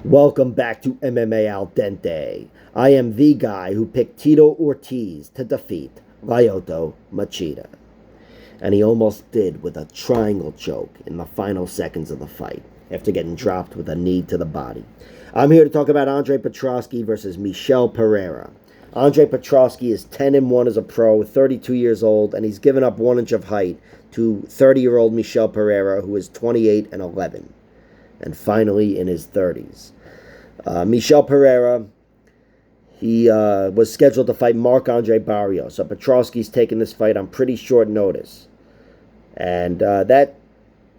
Welcome back to MMA Al Dente. I am the guy who picked Tito Ortiz to defeat Lyoto Machida. And he almost did with a triangle choke in the final seconds of the fight after getting dropped with a knee to the body. I'm here to talk about Andre Petroski versus Michel Pereira. Andre Petroski is 10-1 as a pro, 32 years old, and he's given up 1 inch of height to 30-year-old Michel Pereira, who is 28-11. And finally in his 30s. Michel Pereira, he was scheduled to fight Marc-Andre Barrios. So Petroski's taking this fight on pretty short notice. And that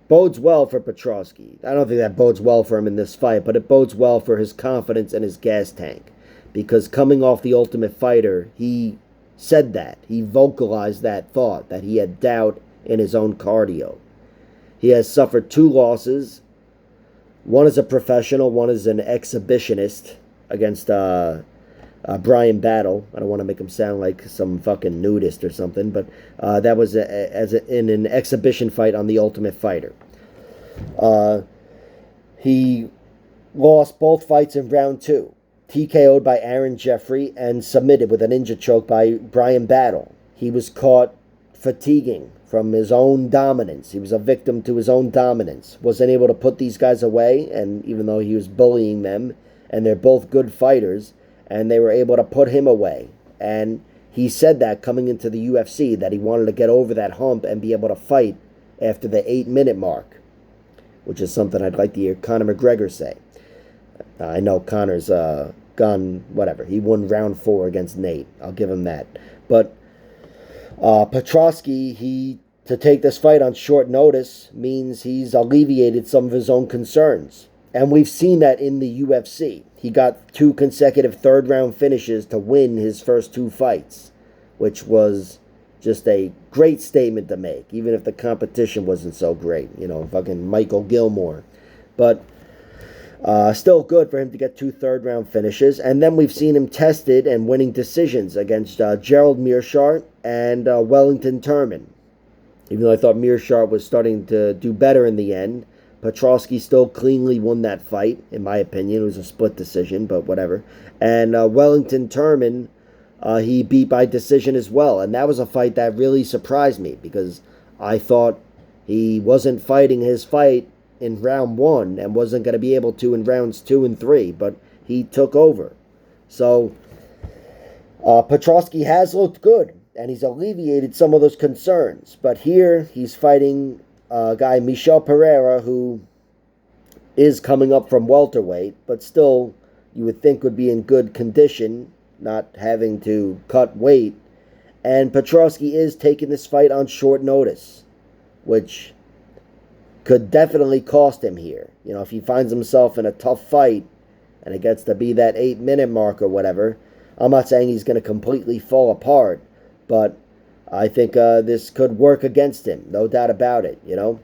bodes well for Petroski. I don't think that bodes well for him in this fight, but it bodes well for his confidence and his gas tank. Because coming off The Ultimate Fighter, he said that. He vocalized that thought, that he had doubt in his own cardio. He has suffered 2 losses. One is a professional, one is an exhibitionist against Brian Battle. I don't want to make him sound like some fucking nudist or something, but that was in an exhibition fight on The Ultimate Fighter. He lost both fights in round 2. TKO'd by Aaron Jeffrey and submitted with a ninja choke by Brian Battle. He was caught fatiguing from his own dominance. He was a victim to his own dominance. Wasn't able to put these guys away, and even though he was bullying them, and they're both good fighters, and they were able to put him away. And he said that coming into the UFC, that he wanted to get over that hump and be able to fight after the 8-minute mark, which is something I'd like to hear Conor McGregor say. I know Conor's gone, whatever. He won round 4 against Nate. I'll give him that. But Petroski, to take this fight on short notice means he's alleviated some of his own concerns. And we've seen that in the UFC. He got 2 consecutive third-round finishes to win his first 2 fights, which was just a great statement to make, even if the competition wasn't so great. You know, fucking Michael Gilmore. But still good for him to get 2 third-round finishes. And then we've seen him tested and winning decisions against Gerald Meerschaert and Wellington Turman. Even though I thought Meerschaert was starting to do better in the end, Petroski still cleanly won that fight, in my opinion. It was a split decision, but whatever. And Wellington Turman, he beat by decision as well. And that was a fight that really surprised me, because I thought he wasn't fighting his fight in round 1 and wasn't going to be able to in rounds 2 and 3, but he took over. So Petroski has looked good, and he's alleviated some of those concerns. But here he's fighting a guy, Michel Pereira, who is coming up from welterweight, but still you would think would be in good condition, not having to cut weight. And Petroski is taking this fight on short notice, which could definitely cost him here. You know, if he finds himself in a tough fight and it gets to be that 8-minute mark or whatever, I'm not saying he's going to completely fall apart, but I think this could work against him, no doubt about it, you know.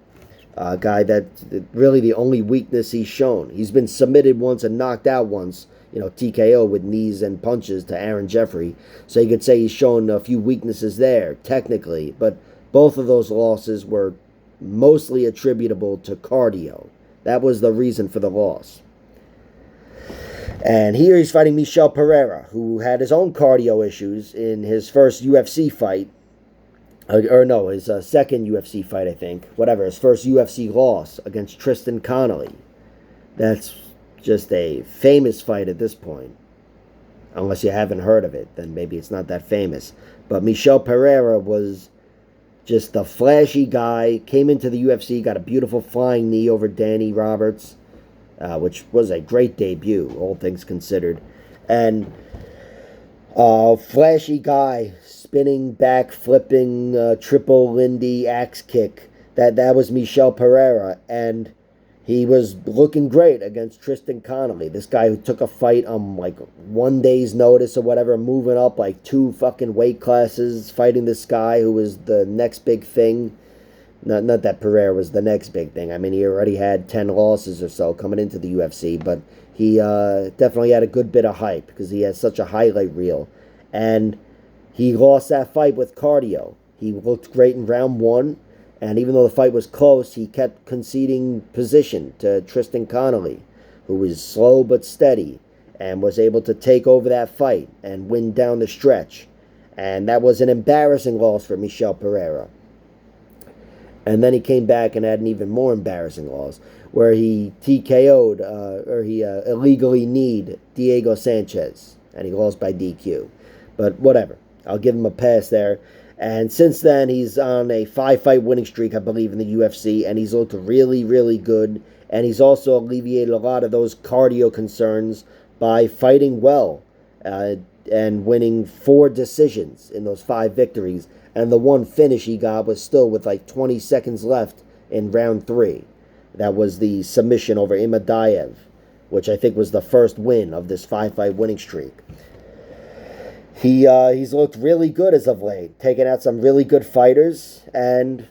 A guy that really the only weakness he's shown. He's been submitted once and knocked out once, you know, TKO with knees and punches to Aaron Jeffrey. So you could say he's shown a few weaknesses there, technically, but both of those losses were mostly attributable to cardio. That was the reason for the loss. And here he's fighting Michel Pereira, who had his own cardio issues in his first UFC fight. His second UFC fight, I think. Whatever, his first UFC loss against Tristan Connolly. That's just a famous fight at this point. Unless you haven't heard of it, then maybe it's not that famous. But Michel Pereira was just the flashy guy, came into the UFC, got a beautiful flying knee over Danny Roberts, which was a great debut, all things considered. And flashy guy, spinning back, flipping, triple Lindy axe kick. That was Michel Pereira, and he was looking great against Tristan Connolly. This guy who took a fight on like 1 day's notice or whatever, moving up like 2 fucking weight classes, fighting this guy who was the next big thing. Not that Pereira was the next big thing. I mean, he already had 10 losses or so coming into the UFC, but he definitely had a good bit of hype because he has such a highlight reel. And he lost that fight with cardio. He looked great in round 1. And even though the fight was close, he kept conceding position to Tristan Connolly, who was slow but steady and was able to take over that fight and win down the stretch. And that was an embarrassing loss for Michel Pereira. And then he came back and had an even more embarrassing loss where he TKO'd, or he illegally kneed Diego Sanchez, and he lost by DQ. But whatever. I'll give him a pass there. And since then, he's on a 5-fight winning streak, I believe, in the UFC, and he's looked really, really good. And he's also alleviated a lot of those cardio concerns by fighting well and winning 4 decisions in those 5 victories. And the one finish he got was still with like 20 seconds left in round 3. That was the submission over Imadaev, which I think was the first win of this 5-fight winning streak. He's looked really good as of late, taking out some really good fighters and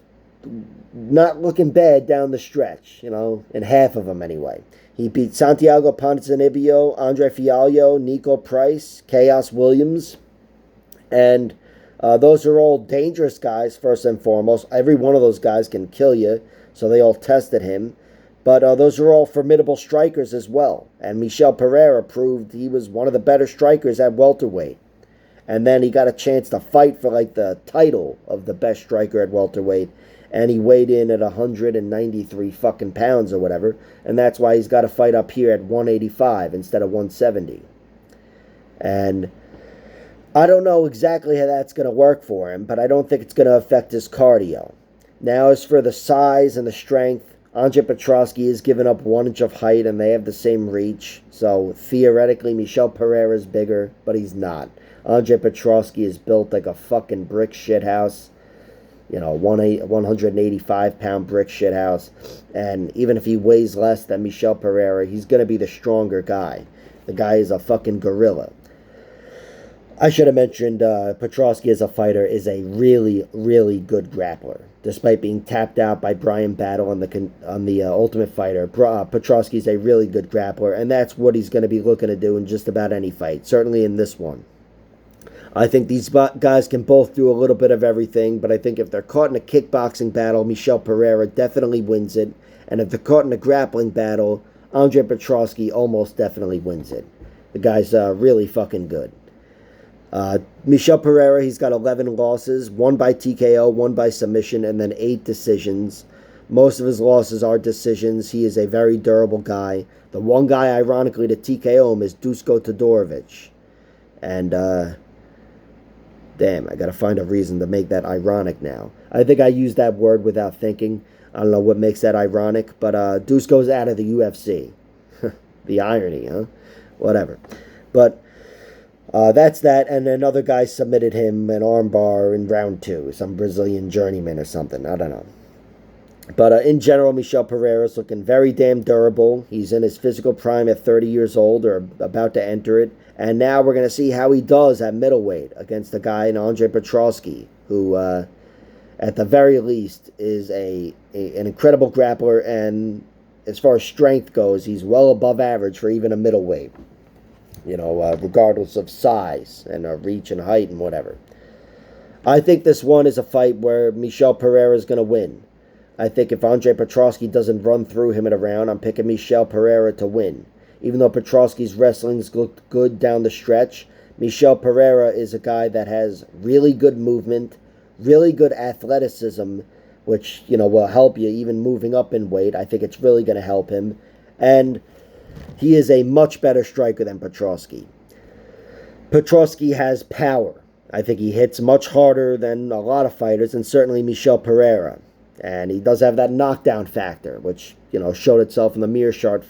not looking bad down the stretch, in half of them anyway. He beat Santiago Ponzinibbio, Andre Fialho, Nico Price, Chaos Williams, and those are all dangerous guys, first and foremost. Every one of those guys can kill you, so they all tested him. But those are all formidable strikers as well. And Michel Pereira proved he was one of the better strikers at welterweight. And then he got a chance to fight for like the title of the best striker at welterweight. And he weighed in at 193 fucking pounds or whatever. And that's why he's got to fight up here at 185 instead of 170. And I don't know exactly how that's going to work for him, but I don't think it's going to affect his cardio. Now, as for the size and the strength, Andre Petroski has given up 1 inch of height, and they have the same reach. So, theoretically, Michel Pereira is bigger, but he's not. Andre Petroski is built like a fucking brick shithouse. 185-pound brick shithouse. And even if he weighs less than Michel Pereira, he's going to be the stronger guy. The guy is a fucking gorilla. I should have mentioned Petroski as a fighter is a really, really good grappler. Despite being tapped out by Brian Battle on the Ultimate Fighter, Petroski is a really good grappler, and that's what he's going to be looking to do in just about any fight, certainly in this one. I think these guys can both do a little bit of everything, but I think if they're caught in a kickboxing battle, Michel Pereira definitely wins it, and if they're caught in a grappling battle, Andre Petroski almost definitely wins it. The guy's really fucking good. Michel Pereira, he's got 11 losses, 1 by TKO, 1 by submission, and then 8 decisions. Most of his losses are decisions. He is a very durable guy. The one guy, ironically, to TKO him is Dusko Todorovic. And, damn, I gotta find a reason to make that ironic now. I think I used that word without thinking. I don't know what makes that ironic, but Dusko's out of the UFC. The irony, huh? Whatever. But that's that, and another guy submitted him an armbar in round 2, some Brazilian journeyman or something, I don't know. But in general, Michel Pereira's looking very damn durable. He's in his physical prime at 30 years old, or about to enter it, and now we're going to see how he does at middleweight against a guy in Andre Petroski, who, at the very least, is an incredible grappler, and as far as strength goes, he's well above average for even a middleweight. Regardless of size and reach and height and whatever. I think this one is a fight where Michel Pereira is going to win. I think if Andre Petroski doesn't run through him in a round, I'm picking Michel Pereira to win. Even though Petroski's wrestling's looked good down the stretch, Michel Pereira is a guy that has really good movement, really good athleticism, which, will help you even moving up in weight. I think it's really going to help him. And he is a much better striker than Petroski. Petroski has power. I think he hits much harder than a lot of fighters, and certainly Michel Pereira. And he does have that knockdown factor, which, showed itself in the Mearshart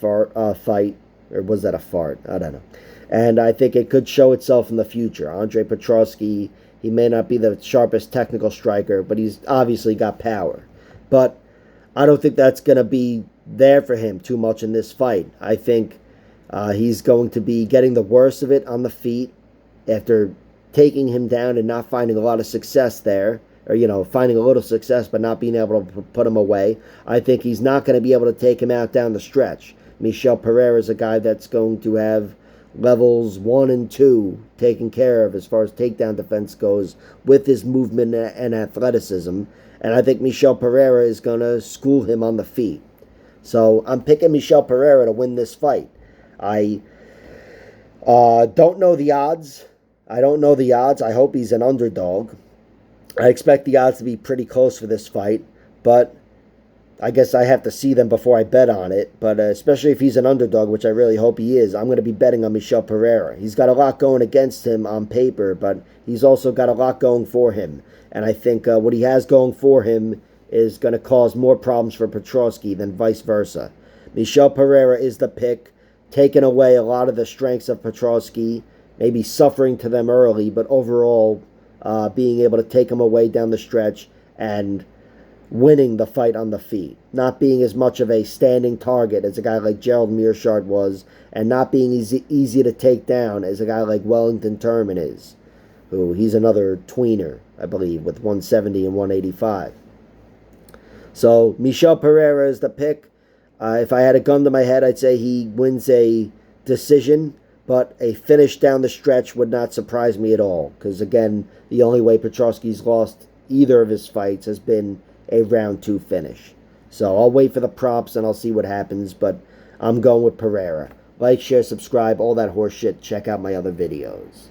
fight. Or was that a fart? I don't know. And I think it could show itself in the future. Andre Petroski, he may not be the sharpest technical striker, but he's obviously got power. But I don't think that's going to be there for him too much in this fight. I think he's going to be getting the worst of it on the feet after taking him down and not finding a lot of success there, or finding a little success but not being able to put him away. I think he's not going to be able to take him out down the stretch. Michel Pereira is a guy that's going to have levels 1 and 2 taken care of as far as takedown defense goes with his movement and athleticism, and I think Michel Pereira is going to school him on the feet. So I'm picking Michel Pereira to win this fight. I don't know the odds. I don't know the odds. I hope he's an underdog. I expect the odds to be pretty close for this fight, but I guess I have to see them before I bet on it. But especially if he's an underdog, which I really hope he is, I'm going to be betting on Michel Pereira. He's got a lot going against him on paper, but he's also got a lot going for him. And I think what he has going for him is going to cause more problems for Petroski than vice versa. Michel Pereira is the pick, taking away a lot of the strengths of Petroski, maybe suffering to them early, but overall being able to take him away down the stretch and winning the fight on the feet, not being as much of a standing target as a guy like Gerald Mearshart was, and not being easy to take down as a guy like Wellington Turman is, who he's another tweener, I believe, with 170 and 185. So Michel Pereira is the pick. If I had a gun to my head, I'd say he wins a decision, but a finish down the stretch would not surprise me at all, because again, the only way Petroski's lost either of his fights has been a round 2 finish. So I'll wait for the props and I'll see what happens, but I'm going with Pereira. Like, share, subscribe, all that horse shit. Check out my other videos.